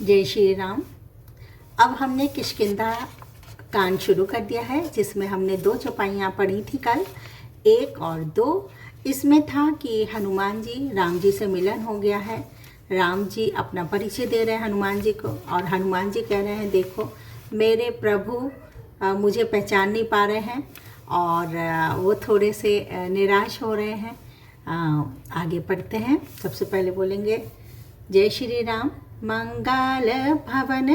जय श्री राम। अब हमने किष्किंधा कांड शुरू कर दिया है, जिसमें हमने 2 चौपाइयाँ पढ़ी थी कल, 1 और 2। इसमें था कि हनुमान जी, राम जी से मिलन हो गया है। राम जी अपना परिचय दे रहे हैं हनुमान जी को, और हनुमान जी कह रहे हैं देखो मेरे प्रभु मुझे पहचान नहीं पा रहे हैं, और वो थोड़े से निराश हो रहे हैं। आगे पढ़ते हैं। सबसे पहले बोलेंगे जय श्री राम। मंगल भवन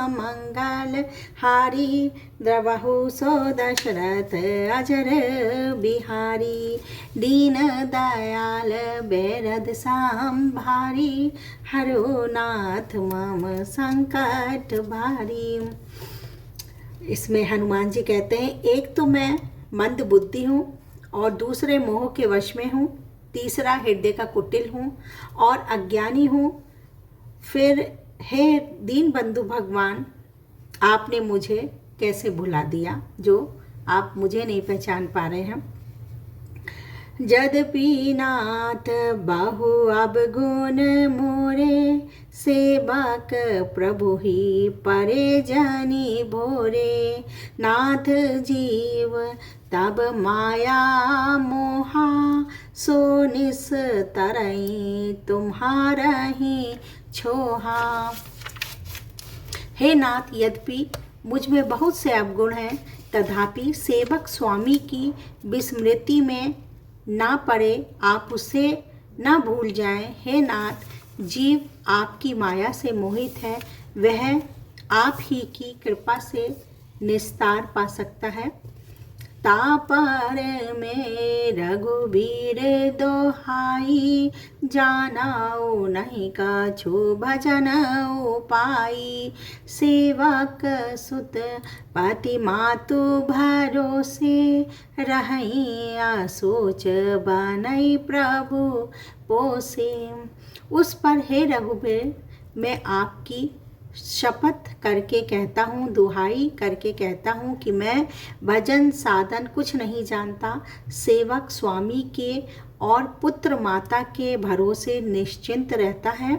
मंगल हारी, द्रवहु सो दशरथ अजर बिहारी, दीन दयाल बेरद सांभारी, हरो नाथ मम संकट भारी। इसमें हनुमान जी कहते हैं, एक तो मैं मंद बुद्धि हूँ, और दूसरे मोह के वश में हूँ, तीसरा हृदय का कुटिल हूँ और अज्ञानी हूँ। फिर हे दीन बंधु भगवान, आपने मुझे कैसे भुला दिया, जो आप मुझे नहीं पहचान पा रहे हैं। यद्यपि नाथ बहु अवगुण मोरे, सेवक प्रभु ही परे जानी भोरे, नाथ जीव तब माया मोहा, सो निस तरई तुम्हारा ही छोहा। हे नाथ, यद्यपि मुझ में बहुत से अवगुण हैं, तथापि सेवक स्वामी की विस्मृति में ना पड़े, आप उसे ना भूल जाएं। हे नाथ, जीव आपकी माया से मोहित है, वह आप ही की कृपा से निस्तार पा सकता है। तापर में रघुबीर दोहाई, जानाओ नहीं कछु भजन उपाई, सेवक सुत पति मातु भरोसे, रही सोच बनई प्रभु पोसे। उस पर हे रघुबीर, मैं आपकी शपथ करके कहता हूँ, दुहाई करके कहता हूँ कि मैं भजन साधन कुछ नहीं जानता। सेवक स्वामी के और पुत्र माता के भरोसे निश्चिंत रहता है।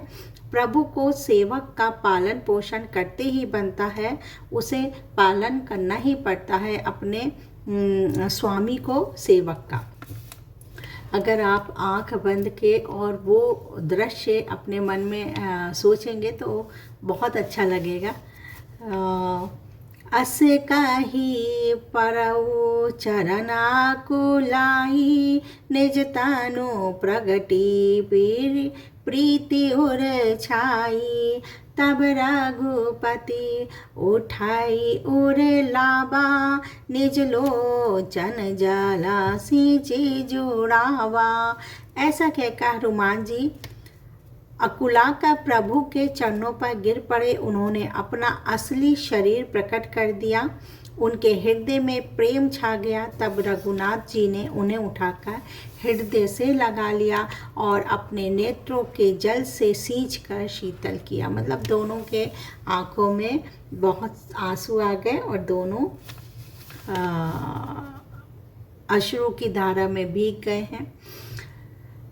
प्रभु को सेवक का पालन पोषण करते ही बनता है, उसे पालन करना ही पड़ता है अपने स्वामी को, सेवक का। अगर आप आंख बंद के और वो दृश्य अपने मन में सोचेंगे तो बहुत अच्छा लगेगा। अस कही परऊ चरना कुलाई, निज तनु प्रगति प्रीति उर छाई, तब रघुपति उठाई उर लाबा, निज लोचन जला सिंची जुड़ावा। ऐसा कहकर हनुमान जी अकुला का प्रभु के चरणों पर गिर पड़े। उन्होंने अपना असली शरीर प्रकट कर दिया, उनके हृदय में प्रेम छा गया। तब रघुनाथ जी ने उन्हें उठाकर हृदय से लगा लिया और अपने नेत्रों के जल से सींच कर शीतल किया। मतलब दोनों के आंखों में बहुत आंसू आ गए और दोनों अश्रु की धारा में भीग गए हैं।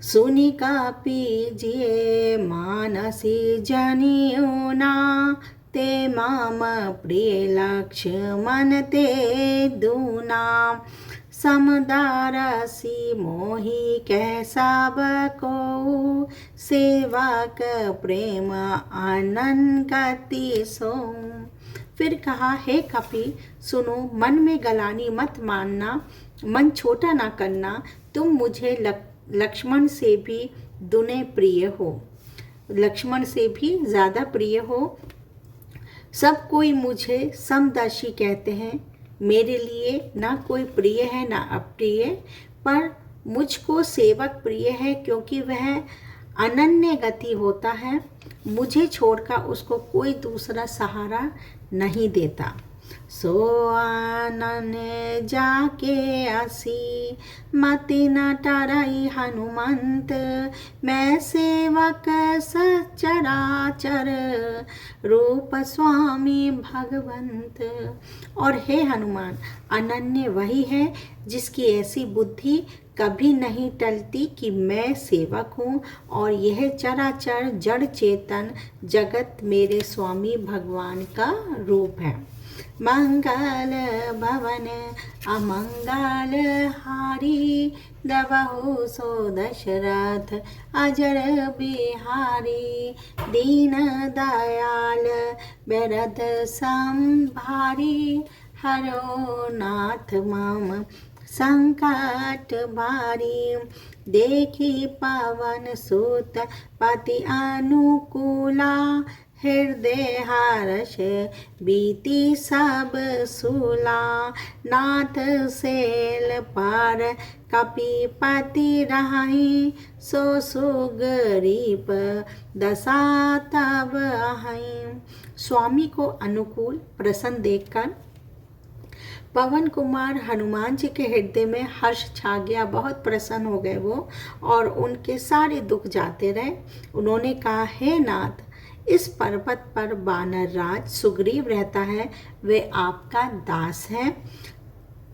सुनी का पीजिए मानसी जनियो ना, ते माम प्रिय लक्ष्मण ते दूना, समदारसी मोही कैसा बको, सेवक प्रेम आनंद गति सो। फिर कहा, हे कपि सुनो, मन में गलानी मत मानना, मन छोटा ना करना। तुम मुझे लक्ष्मण से भी दुने प्रिय हो, लक्ष्मण से भी ज़्यादा प्रिय हो। सब कोई मुझे समदर्शी कहते हैं, मेरे लिए ना कोई प्रिय है ना अप्रिय, पर मुझको सेवक प्रिय है, क्योंकि वह अनन्य गति होता है। मुझे छोड़कर उसको कोई दूसरा सहारा नहीं देता। सो आनने जाके असी, मति न टरई हनुमंत, मैं सेवक सचराचर, रूप स्वामी भगवंत। और हे हनुमान, अनन्य वही है जिसकी ऐसी बुद्धि कभी नहीं टलती कि मैं सेवक हूँ और यह चराचर जड़ चेतन जगत मेरे स्वामी भगवान का रूप है। मंगल भवन अमंगल हारी दबहु सो दशरथ अजर बिहारी दीन दयाल बेरद संभारी हरो नाथ मम संकट भारी देखी पवन सुत पति अनुकूला हृदय हर्ष बीती सब सूला नाथ सेल पर कपिपति रहाई सो सुगरीब दशा तब आई। स्वामी को अनुकूल प्रसन्न देखकर पवन कुमार हनुमान जी के हृदय में हर्ष छा गया। बहुत प्रसन्न हो गए वो और उनके सारे दुख जाते रहे। उन्होंने कहा, हे नाथ, इस पर्वत पर वानर राज सुग्रीव रहता है, वे आपका दास है।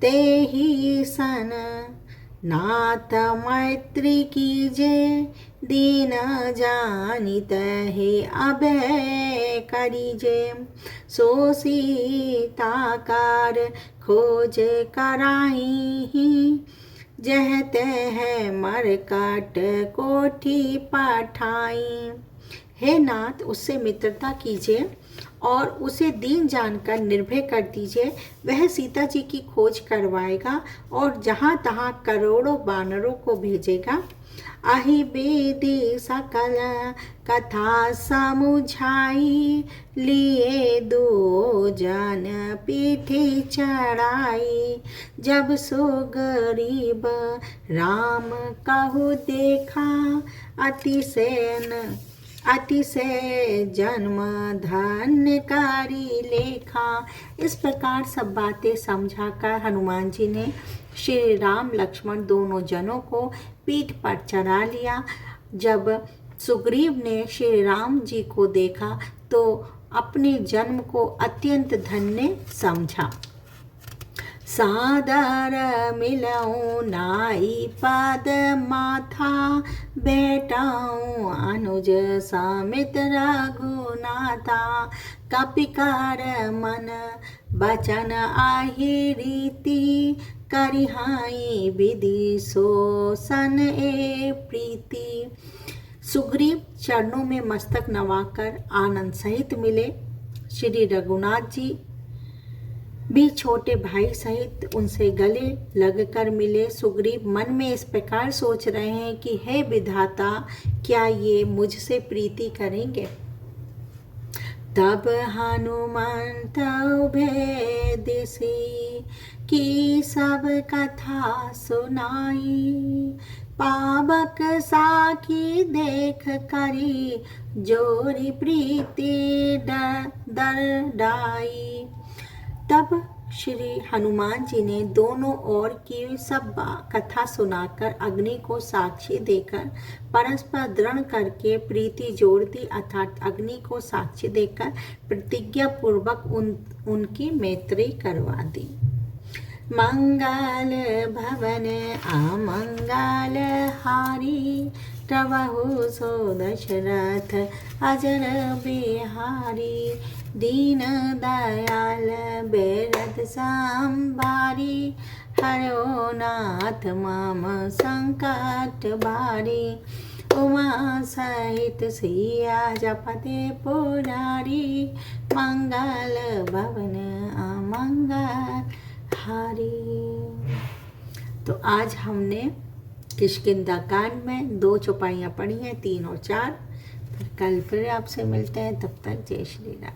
ते ही सन नाथ मैत्री कीजे दीन जानित हे अभय करीजे सो सीताकार खोज कराई जह तह मरकट कोठी पठाई। हे नाथ, उससे मित्रता कीजिए और उसे दीन जानकर निर्भय कर दीजिए। वह सीता जी की खोज करवाएगा और जहाँ तहाँ करोड़ों वानरों को भेजेगा। आहि बेदी सकल कथा समुझाई लिए दो जन पीठी चढ़ाई जब सो गरीब राम कहु देखा अतिशय जन्म धन्यकारी लेखा। इस प्रकार सब बातें समझाकर हनुमान जी ने श्री राम लक्ष्मण दोनों जनों को पीठ पर चढ़ा लिया। जब सुग्रीव ने श्री राम जी को देखा तो अपने जन्म को अत्यंत धन्य समझा। सादर मिलऊं नाई पद माथा बैठाऊं अनुज समित रघुनाथा कपिकार मन बचन आहि रीति करिहाई विधि सोसन ए प्रीति। सुग्रीव चरणों में मस्तक नवाकर आनंद सहित मिले। श्री रघुनाथ जी भी छोटे भाई सहित उनसे गले लगकर मिले। सुग्रीव मन में इस प्रकार सोच रहे हैं कि हे विधाता, क्या ये मुझसे प्रीति करेंगे। तब हनुमंत भेदिसी की सब कथा सुनाई पावक साखी देख करी जोरी प्रीति दर डाई। तब श्री हनुमान जी ने दोनों ओर की सब कथा सुनाकर अग्नि को साक्षी देकर परस्पर दृढ़ करके प्रीति जोड़ दी, अर्थात अग्नि को साक्षी देकर प्रतिज्ञा पूर्वक उनकी मैत्री करवा दी। मंगल भवन अमंगल हारी तबहु सो दशरथ अजर बिहारी दीन दयाल बेरद संभारी हरो नाथ मम संकट भारी उमा सहित सिया जपते पुरारी मंगल भवन अमंगल हारी। तो आज हमने किष्किंधा कांड में 2 चौपाइयाँ पढ़ी हैं, 3 और 4। फिर कल फिर आपसे मिलते हैं, तब तक जय श्री राम।